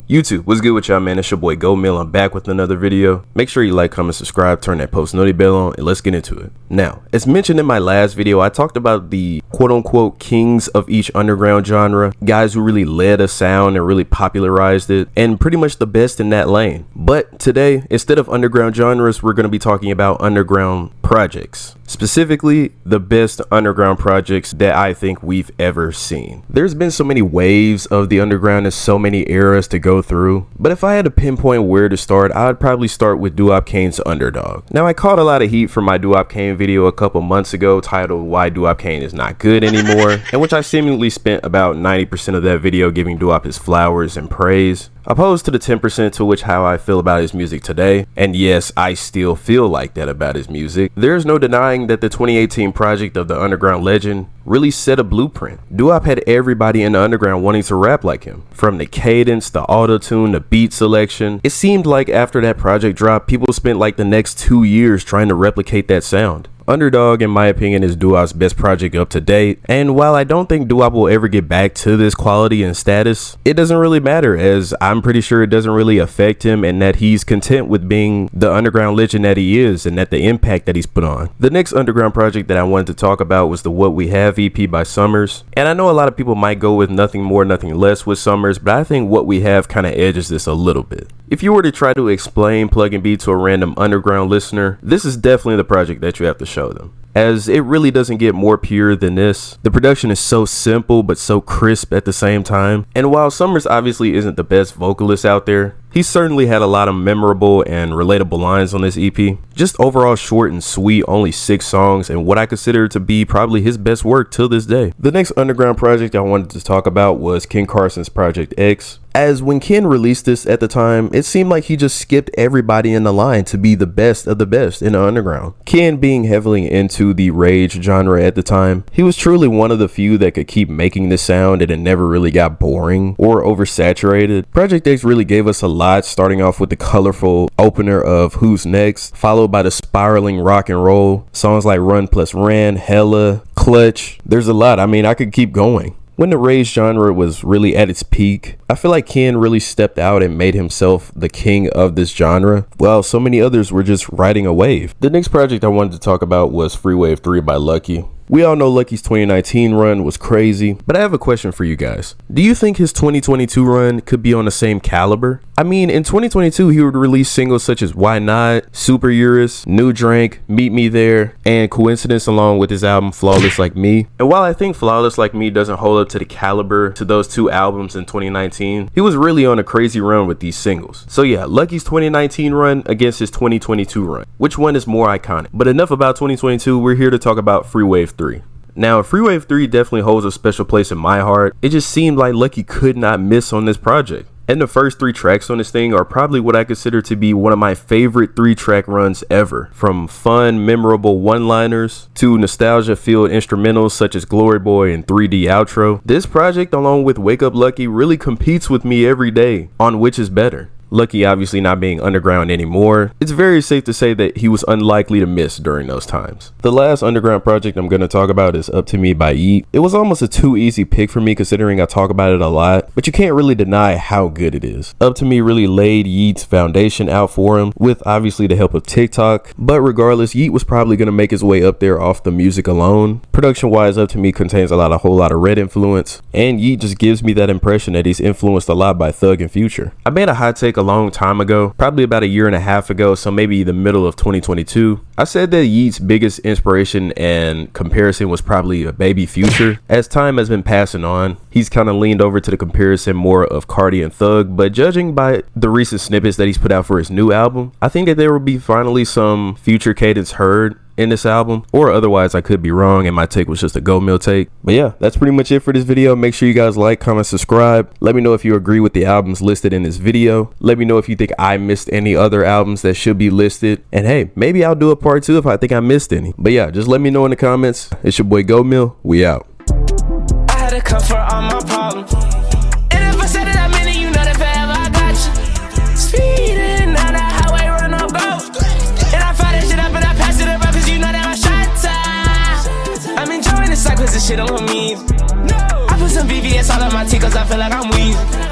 YouTube, what's good with y'all, man? It's your boy Go Mill. I'm back with another video. Make sure you like, comment, subscribe, turn that post notification bell on, and let's get into it. Now, as mentioned in my last video, I talked about the quote-unquote kings of each underground genre, guys who really led a sound and really popularized it, and pretty much the best in that lane. But today, instead of underground genres, we're going to be talking about underground projects. Specifically, the best underground projects that I think we've ever seen. There's been so many waves of the underground and so many eras to go through, but if I had to pinpoint where to start, I'd probably start with Doo-Wop Kane's Underdog. Now, I caught a lot of heat for my Doo-Wop Kane video a couple months ago titled Why Doo-Wop Kane is Not Good Anymore, in which I seemingly spent about 90% of that video giving Doo-Wop his flowers and praise, opposed to the 10% to which how I feel about his music today. And yes, I still feel like that about his music. There's no denying that the 2018 project of the underground legend really set a blueprint. Doo-Wop had everybody in the underground wanting to rap like him. From the cadence, the auto-tune, the beat selection. It seemed like after that project dropped, people spent like the next 2 years trying to replicate that sound. Underdog, in my opinion, is Doo-Wop's best project up to date, and while I don't think Doo-Wop will ever get back to this quality and status, it doesn't really matter, as I'm pretty sure it doesn't really affect him and that he's content with being the underground legend that he is and that the impact that he's put on. The next underground project that I wanted to talk about was the What We Have EP by Summers, and I know a lot of people might go with Nothing More, Nothing Less with Summers, but I think What We Have kind of edges this a little bit. If you were to try to explain Plug and Beat to a random underground listener, this is definitely the project that you have to show them, as it really doesn't get more pure than this. The production is so simple but so crisp at the same time, and while Summers obviously isn't the best vocalist out there, he certainly had a lot of memorable and relatable lines on this EP. Just overall short and sweet, only 6 songs, and what I consider to be probably his best work till this day. The next underground project I wanted to talk about was Ken Carson's Project X. As when Ken released this at the time, it seemed like he just skipped everybody in the line to be the best of the best in the underground. Ken being heavily into the rage genre at the time, he was truly one of the few that could keep making this sound and it never really got boring or oversaturated. Project X really gave us a lot, starting off with the colorful opener of Who's Next, followed by the spiraling rock and roll, songs like Run Plus Ran, Hella, Clutch. There's a lot, I mean, I could keep going. When the rage genre was really at its peak, I feel like Ken really stepped out and made himself the king of this genre, while so many others were just riding a wave. The next project I wanted to talk about was Free Wave 3 by Lucki. We all know Lucki's 2019 run was crazy, but I have a question for you guys. Do you think his 2022 run could be on the same caliber? I mean, in 2022, he would release singles such as Why Not, Super Urus, New Drink, Meet Me There, and Coincidence, along with his album Flawless Like Me. And while I think Flawless Like Me doesn't hold up to the caliber to those 2 albums in 2019, he was really on a crazy run with these singles. So yeah, Lucki's 2019 run against his 2022 run. Which one is more iconic? But enough about 2022, we're here to talk about Free Wave 3. Now, Free Wave 3 definitely holds a special place in my heart. It just seemed like Lucki could not miss on this project. And the first 3 tracks on this thing are probably what I consider to be one of my favorite 3-track runs ever. From fun, memorable one-liners to nostalgia-filled instrumentals such as Glory Boy and 3D Outro. This project, along with Wake Up Lucki, really competes with me every day on which is better. Lucki obviously not being underground anymore, it's very safe to say that he was unlikely to miss during those times. The last underground project I'm going to talk about is Up To Me by Yeat. It was almost a too easy pick for me considering I talk about it a lot, but you can't really deny how good it is. Up To Me really laid Yeat's foundation out for him, with obviously the help of TikTok, but regardless, Yeat was probably going to make his way up there off the music alone. Production wise, Up To Me contains a whole lot of Red influence, and Yeat just gives me that impression that he's influenced a lot by Thug and Future. I made a hot take a long time ago, probably about 1.5 years ago, so maybe the middle of 2022. I said that Yeat's biggest inspiration and comparison was probably a Baby Future. As time has been passing on, he's kind of leaned over to the comparison more of Cardi and Thug, but judging by the recent snippets that he's put out for his new album, I think that there will be finally some Future cadence heard in this album, or otherwise I could be wrong and my take was just a Go Mill take. But yeah, that's pretty much it for this video. Make sure you guys like, comment, subscribe. Let me know if you agree with the albums listed in this video. Let me know if you think I missed any other albums that should be listed, and hey, maybe I'll do a part 2 if I think I missed any. But yeah, just let me know in the comments. It's your boy Go Mill. We out. I had to comfort all my problems, and if I said it that many, you know that forever I got you. Speeding down the highway, run no go, and I fire that shit up and I pass it around, cause you know that my shot time. I'm enjoying this cycle, cause this shit on me. I put some VVS all on my teeth, cause I feel like I'm wheezing.